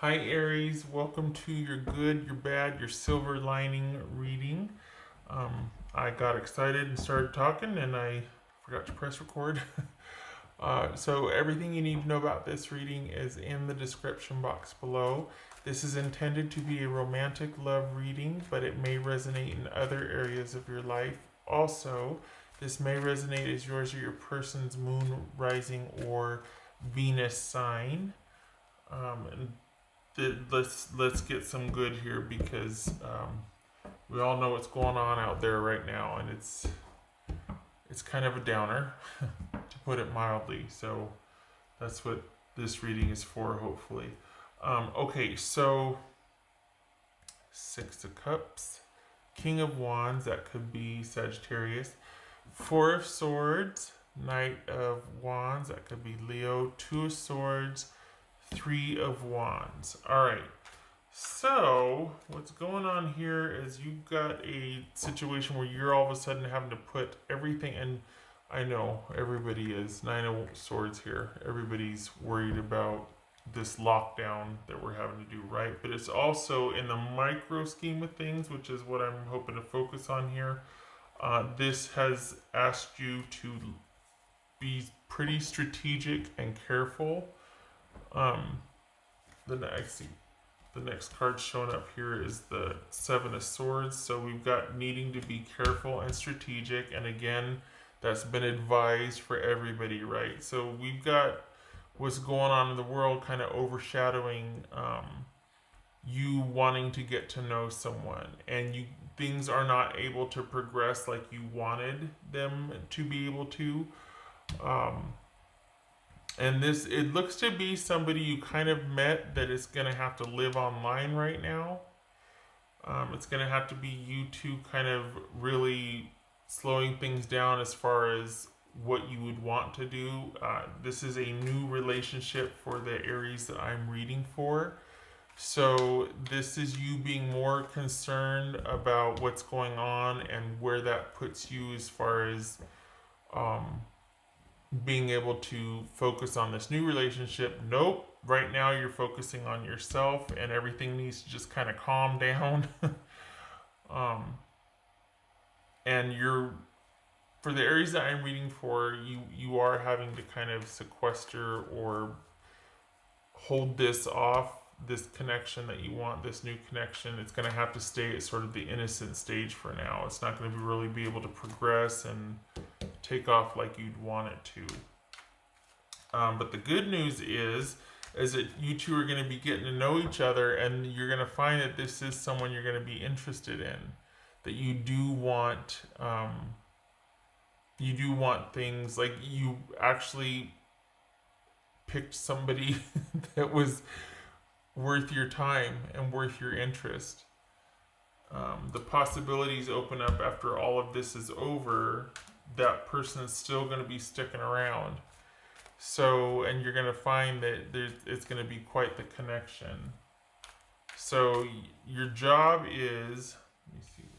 Hi Aries, welcome to your good, your bad, your silver lining reading. I got excited and started talking and I forgot to press record. So everything you need to know about this reading is in the description box below. This is intended to be a romantic love reading, but it may resonate in other areas of your life. Also, this may resonate as yours or your person's moon, rising, or Venus sign. And let's get some good here because we all know what's going on out there right now, and it's kind of a downer, to put it mildly. So that's what this reading is for, hopefully. Okay, so Six of Cups, King of Wands, that could be Sagittarius, Four of Swords, Knight of Wands, that could be Leo, Two of Swords, Three of Wands. All right. So, what's going on here is you've got a situation where you're all of a sudden having to put everything, and I know everybody is. Nine of Swords here. Everybody's worried about this lockdown that we're having to do, right? But it's also in the micro scheme of things, which is what I'm hoping to focus on here. This has asked you to be pretty strategic and careful. Um, the next card showing up here is the Seven of Swords. So we've got needing to be careful and strategic. And again, that's been advised for everybody, right? So we've got what's going on in the world kind of overshadowing you wanting to get to know someone. And things are not able to progress like you wanted them to be able to. Um, and this, it looks to be somebody you kind of met that is going to have to live online right now. It's going to have to be you two kind of really slowing things down as far as what you would want to do. This is a new relationship for the Aries that I'm reading for. So this is you being more concerned about what's going on and where that puts you as far as um, being able to focus on this new relationship. Nope. Right now you're focusing on yourself and everything needs to just kind of calm down. um, and you're for the areas that I'm reading for, you are having to kind of sequester or hold this off, this connection that you want, this new connection. It's going to have to stay at sort of the innocent stage for now. It's not going to really be able to progress and take off like you'd want it to. But the good news is that you two are going to be getting to know each other, and you're going to find that this is someone you're going to be interested in. That you do want things like you actually picked somebody that was worth your time and worth your interest. The possibilities open up after all of this is over. That person is still going to be sticking around. So, and you're going to find that it's going to be quite the connection. So, your job is, let me see,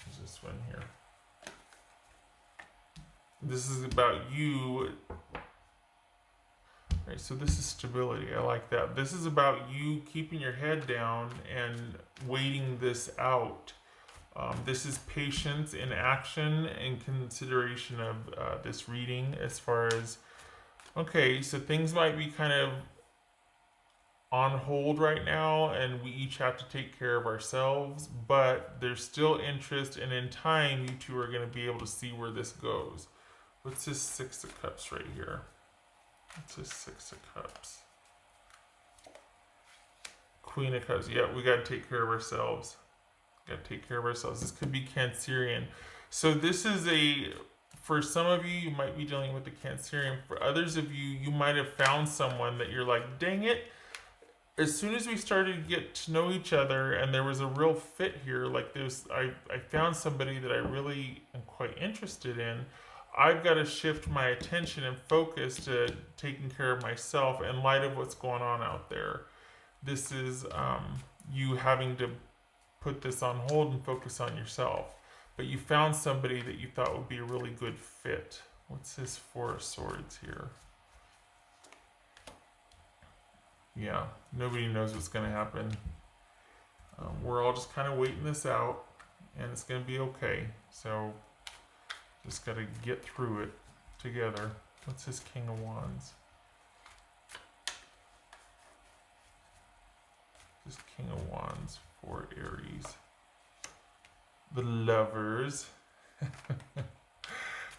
there's this one here. This is about you. Right, so this is stability. I like that. This is about you keeping your head down and waiting this out. This is patience in action and consideration of this reading as far as, okay, so things might be kind of on hold right now and we each have to take care of ourselves, but there's still interest, and in time you two are going to be able to see where this goes. What's this Six of Cups right here? What's this Six of Cups? Queen of Cups. Yeah, we got to take care of ourselves. Got to take care of ourselves. This could be Cancerian. So this is for some of you, you might be dealing with the Cancerian. For others of you, you might have found someone that you're like, dang it. As soon as we started to get to know each other and there was a real fit here, like I found somebody that I really am quite interested in. I've got to shift my attention and focus to taking care of myself in light of what's going on out there. This is you having to put this on hold and focus on yourself. But you found somebody that you thought would be a really good fit. What's this Four of Swords here? Yeah, nobody knows what's going to happen. We're all just kind of waiting this out, and it's going to be okay. So just got to get through it together. What's his King of Wands? This King of Wands for Aries. The Lovers.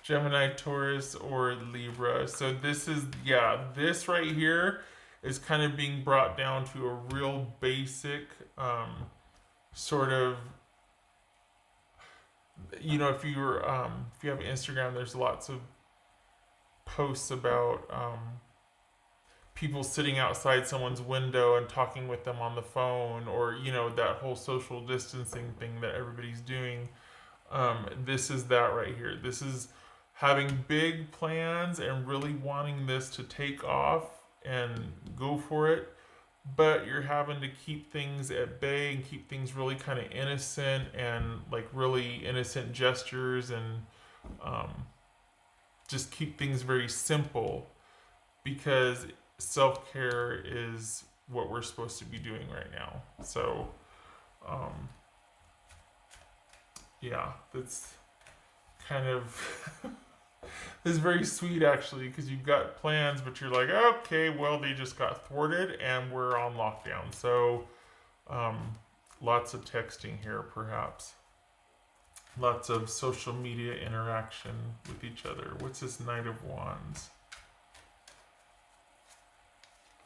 Gemini, Taurus, or Libra. So this is, yeah, this right here is kind of being brought down to a real basic sort of, you know, if you have Instagram, there's lots of posts about people sitting outside someone's window and talking with them on the phone, or you know, that whole social distancing thing that everybody's doing. This is that right here. This is having big plans and really wanting this to take off and go for it, but you're having to keep things at bay and keep things really kind of innocent and like really innocent gestures, and um, just keep things very simple, because self-care is what we're supposed to be doing right now. So um, yeah, that's kind of is very sweet actually, because you've got plans, but you're like, okay, well, they just got thwarted and we're on lockdown. So um, lots of texting here, perhaps. Lots of social media interaction with each other. What's this Knight of Wands?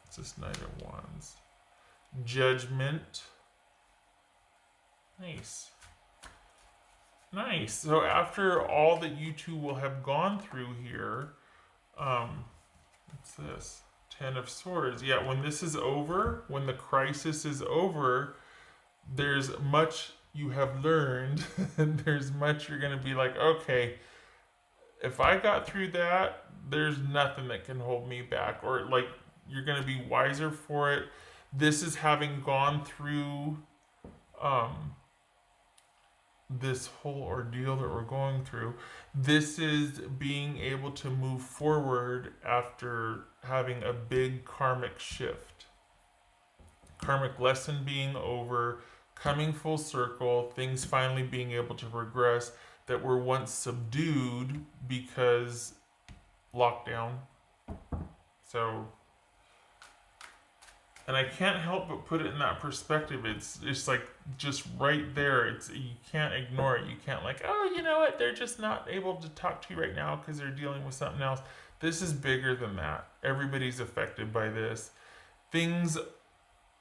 What's this Knight of Wands? Judgment. Nice. Nice. So after all that you two will have gone through here, what's this? Ten of Swords. Yeah, when this is over, when the crisis is over, there's much you have learned, and there's much you're going to be like, okay, if I got through that, there's nothing that can hold me back, or like you're going to be wiser for it. This is having gone through this whole ordeal that we're going through. This is being able to move forward after having a big karmic shift. Karmic lesson being over, coming full circle, things finally being able to progress that were once subdued because lockdown. So, and I can't help but put it in that perspective. It's like just right there. You can't ignore it. You can't like, oh, you know what? They're just not able to talk to you right now because they're dealing with something else. This is bigger than that. Everybody's affected by this. Things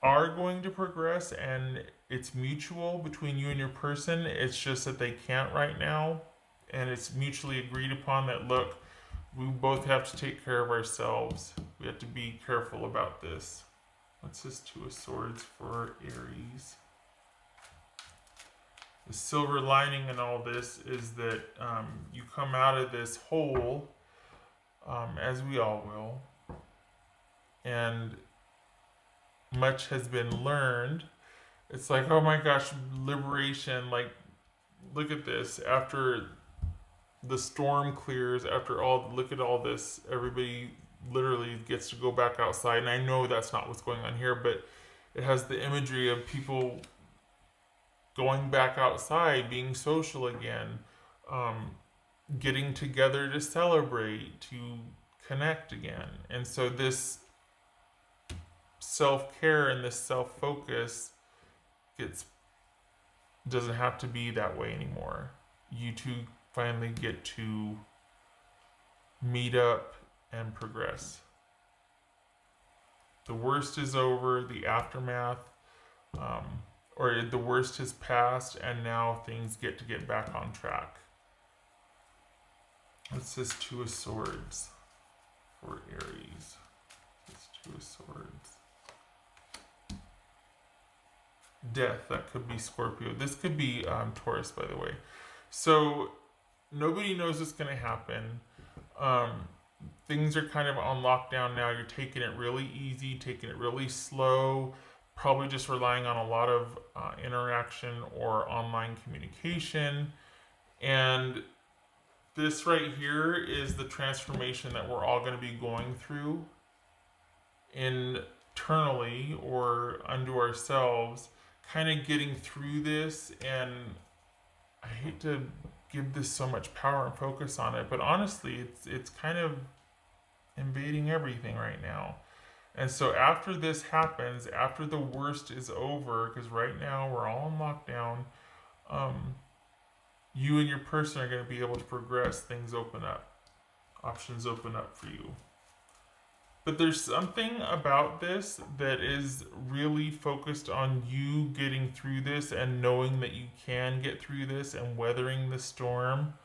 are going to progress, and it's mutual between you and your person. It's just that they can't right now, and it's mutually agreed upon that, look, we both have to take care of ourselves. We have to be careful about this. What's this Two of Swords for Aries? The silver lining in all this is that you come out of this hole, as we all will, and much has been learned. It's like, oh my gosh, liberation. Like, look at this. After the storm clears, after all, look at all this, everybody literally gets to go back outside. And I know that's not what's going on here, but it has the imagery of people going back outside, being social again, getting together to celebrate, to connect again. And so this self-care and this self-focus doesn't have to be that way anymore. You two finally get to meet up and progress. The worst is over, the aftermath, or the worst has passed, and now things get back on track. What's this Two of Swords for Aries? This Two of Swords. Death. That could be Scorpio. This could be Taurus, by the way. So nobody knows what's going to happen. Things are kind of on lockdown now. You're taking it really easy, taking it really slow, probably just relying on a lot of interaction or online communication. And this right here is the transformation that we're all going to be going through in internally or unto ourselves, kind of getting through this. And I hate to give this so much power and focus on it, but honestly, it's kind of invading everything right now. And so after this happens, after the worst is over, because right now we're all in lockdown, um, you and your person are going to be able to progress. Things open up, options open up for you. But there's something about this that is really focused on you getting through this and knowing that you can get through this and weathering the storm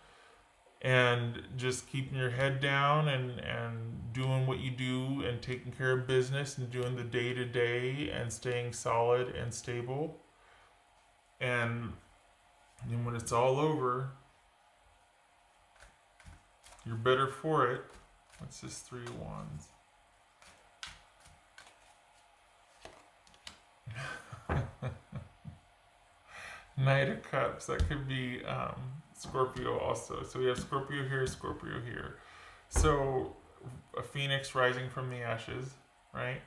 and just keeping your head down and doing what you do and taking care of business and doing the day to day and staying solid and stable. And then when it's all over, you're better for it. What's this 3 of Wands? Knight of Cups. That could be Scorpio also. So we have Scorpio here, Scorpio here. So a phoenix rising from the ashes, right?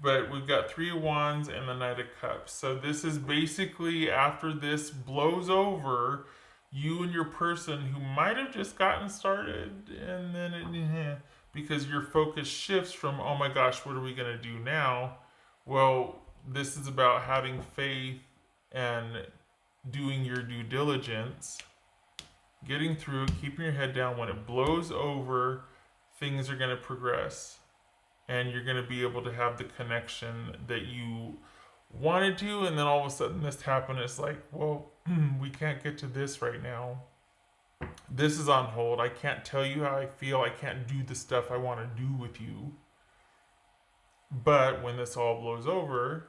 But we've got 3 of Wands and the Knight of Cups. So this is basically after this blows over, you and your person who might have just gotten started and then because your focus shifts from, oh my gosh, what are we going to do now? Well, this is about having faith and doing your due diligence, getting through, keeping your head down. When it blows over, things are going to progress. And you're going to be able to have the connection that you wanted to. And then all of a sudden this happened. It's like, well, we can't get to this right now. This is on hold. I can't tell you how I feel. I can't do the stuff I want to do with you. But when this all blows over,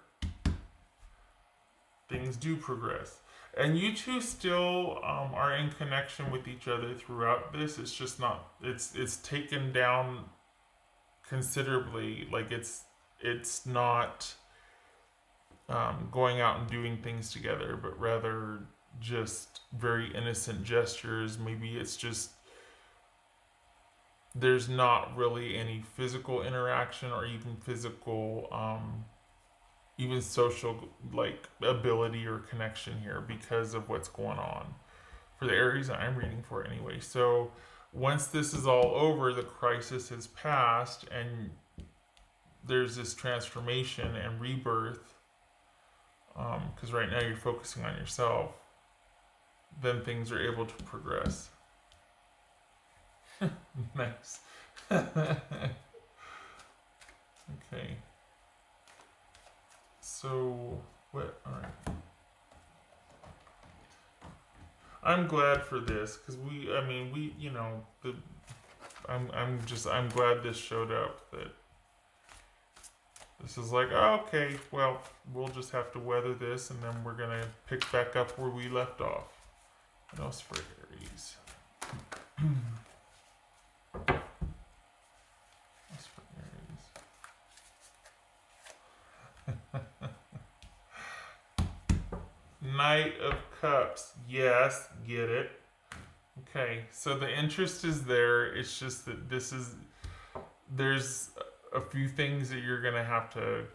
things do progress. And you two still are in connection with each other throughout this. It's just not, it's taken down considerably. Like it's not going out and doing things together, but rather just very innocent gestures. Maybe it's just there's not really any physical interaction or even physical even social like ability or connection here because of what's going on for the Aries I'm reading for anyway. So once this is all over, the crisis has passed and there's this transformation and rebirth, because right now you're focusing on yourself, then things are able to progress. Nice. Okay. So, what? All right. I'm glad for this because I'm glad this showed up. That this is like, oh, okay, well, we'll just have to weather this, and then we're gonna pick back up where we left off. What else for Aries? What's for Aries? Knight of Cups. Yes, get it. Okay, so the interest is there. It's just that there's a few things that you're going to have to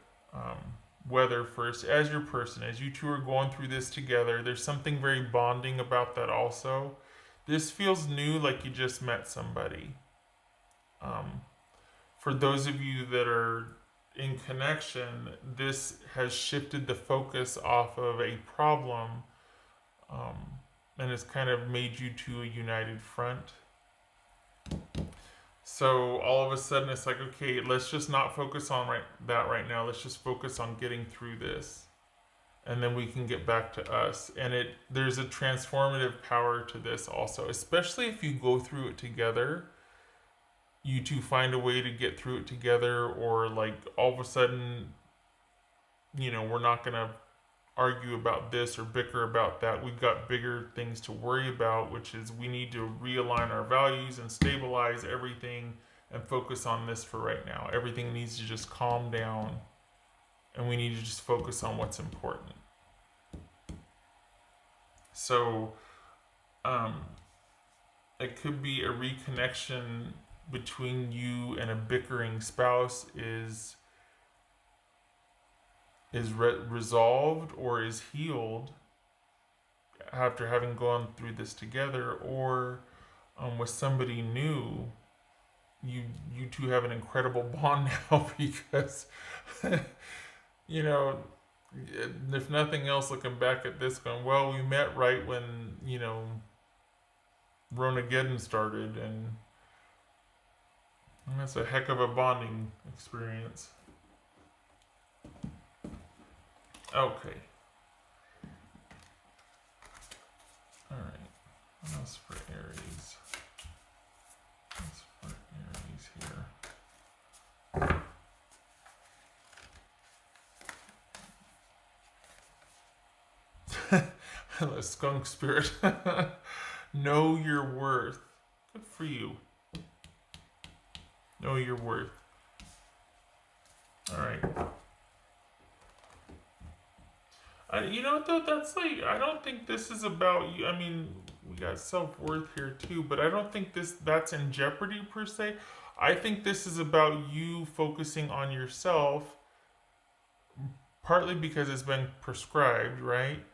weather first as your person. As you two are going through this together, there's something very bonding about that also. This feels new, like you just met somebody. For those of you that are in connection, this has shifted the focus off of a problem, and it's kind of made you two a united front. So all of a sudden it's like, okay, let's just not focus on that right now. Let's just focus on getting through this, and then we can get back to us. And there's a transformative power to this also, especially if you go through it together. You two find a way to get through it together, or like all of a sudden, we're not gonna argue about this or bicker about that. We've got bigger things to worry about, which is we need to realign our values and stabilize everything and focus on this for right now. Everything needs to just calm down, and we need to just focus on what's important. So it could be a reconnection between you and a bickering spouse is is resolved or is healed after having gone through this together, or with somebody new, you two have an incredible bond now because you know, if nothing else, looking back at this, going, well, we met right when Ronageddon started, and that's a heck of a bonding experience. Okay. All right. What else for Aries? What's for Aries here? The skunk spirit. Know your worth. Good for you. Know your worth. All right. You know what though? That's like, I don't think this is about you. I mean, we got self-worth here too, but I don't think that's in jeopardy per se. I think this is about you focusing on yourself, partly because it's been prescribed, right?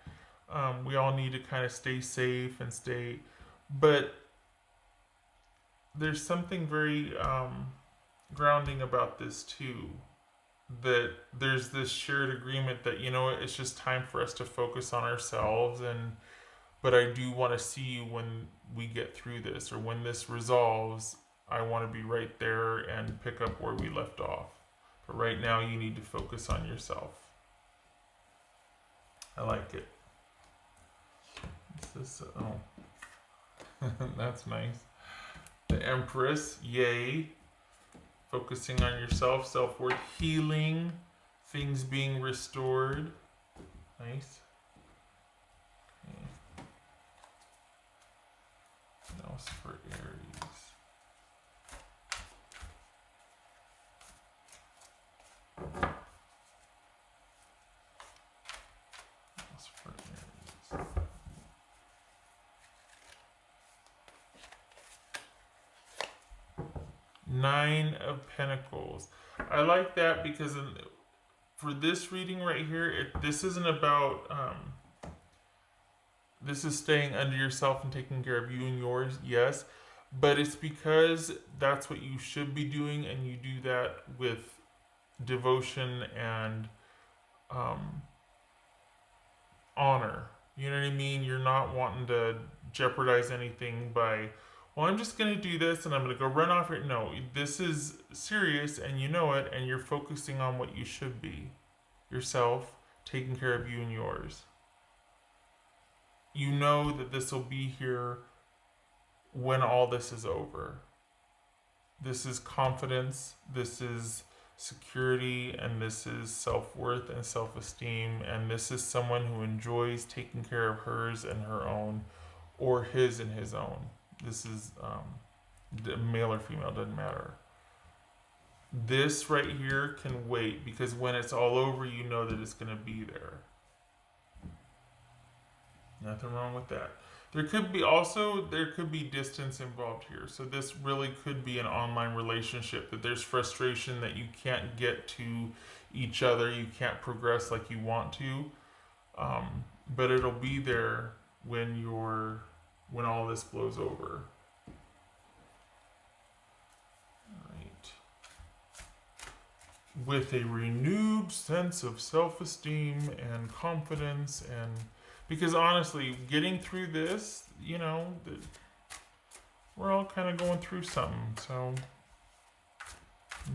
We all need to kind of stay safe and but there's something very grounding about this too. That there's this shared agreement that it's just time for us to focus on ourselves, but I do want to see you when we get through this, or when this resolves. I want to be right there and pick up where we left off, but right now you need to focus on yourself. I like it. Is this that's nice. The Empress, yay. Focusing on yourself, self-worth, healing, things being restored. Nice. Okay. What else for Aries? What else for Aries? 9 of Pentacles. I like that because for this reading right here, this isn't about, this is staying under yourself and taking care of you and yours, yes, but it's because that's what you should be doing, and you do that with devotion and honor. You know what I mean? You're not wanting to jeopardize anything by, well, I'm just going to do this and I'm going to go run off here. No, this is serious and you know it, and you're focusing on what you should be. Yourself, taking care of you and yours. You know that this will be here when all this is over. This is confidence, this is security, and this is self-worth and self-esteem, and this is someone who enjoys taking care of hers and her own, or his and his own. This is male or female, doesn't matter. This right here can wait, because when it's all over, you know that it's going to be there. Nothing wrong with that. There could be distance involved here. So this really could be an online relationship, that there's frustration that you can't get to each other, you can't progress like you want to, but it'll be there when all this blows over. All right. With a renewed sense of self-esteem and confidence, and because honestly, getting through this, we're all kind of going through something, so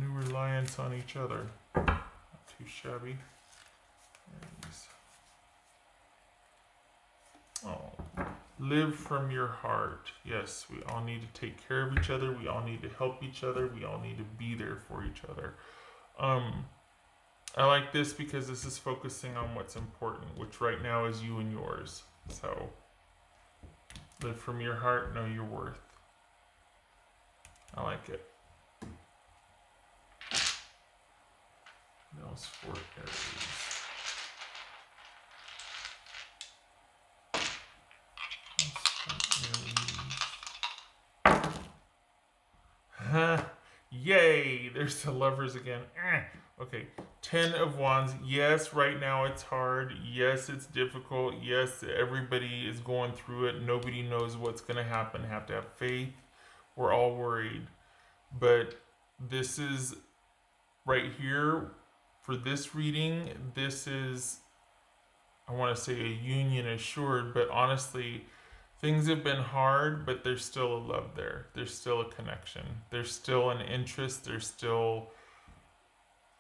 new reliance on each other. Not too shabby. Oh, live from your heart. Yes, we all need to take care of each other. We all need to help each other. We all need to be there for each other. I like this because this is focusing on what's important, which right now is you and yours. So, live from your heart, know your worth. I like it. What else for Aries? Yay! There's the Lovers again. Okay. 10 of Wands. Yes, right now it's hard. Yes, it's difficult. Yes, everybody is going through it. Nobody knows what's going to happen. Have to have faith. We're all worried. But this is right here for this reading. This is, I want to say, a union assured, but honestly, things have been hard, but there's still a love there. There's still a connection. There's still an interest. There's still,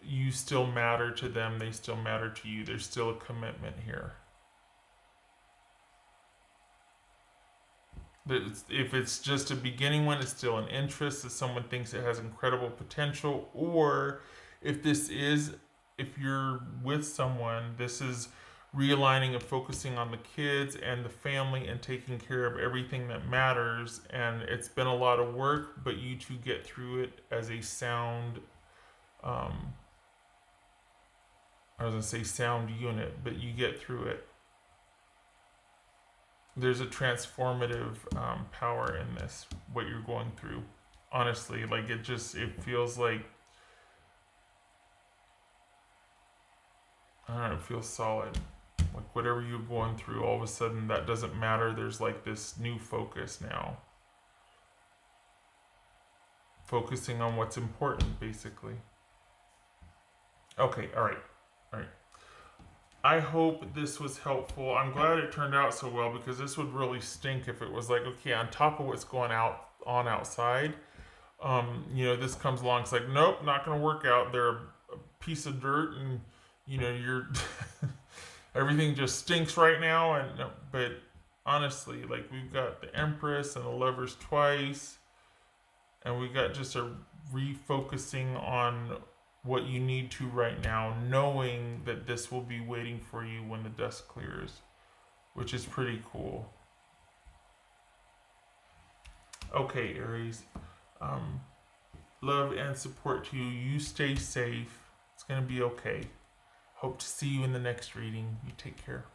you still matter to them. They still matter to you. There's still a commitment here. If it's just a beginning one, it's still an interest that someone thinks it has incredible potential. Or if this is, if you're with someone, this is realigning and focusing on the kids and the family and taking care of everything that matters. And it's been a lot of work, but you two get through it as a sound, I was going to say sound unit, but you get through it. There's a transformative power in this, what you're going through. Honestly, like it feels like, I don't know, it feels solid. Like whatever you're going through, all of a sudden that doesn't matter. There's like this new focus now. Focusing on what's important, basically. Okay, all right. I hope this was helpful. I'm glad it turned out so well, because this would really stink if it was like, okay, on top of what's going on outside, this comes along. It's like, nope, not going to work out. They're a piece of dirt, and you're everything just stinks right now. And but honestly, like we've got the Empress and the Lovers twice, and we got just a refocusing on what you need to right now, knowing that this will be waiting for you when the dust clears, which is pretty cool. Okay, Aries. Love and support to you. You stay safe. It's going to be okay. Hope to see you in the next reading. You take care.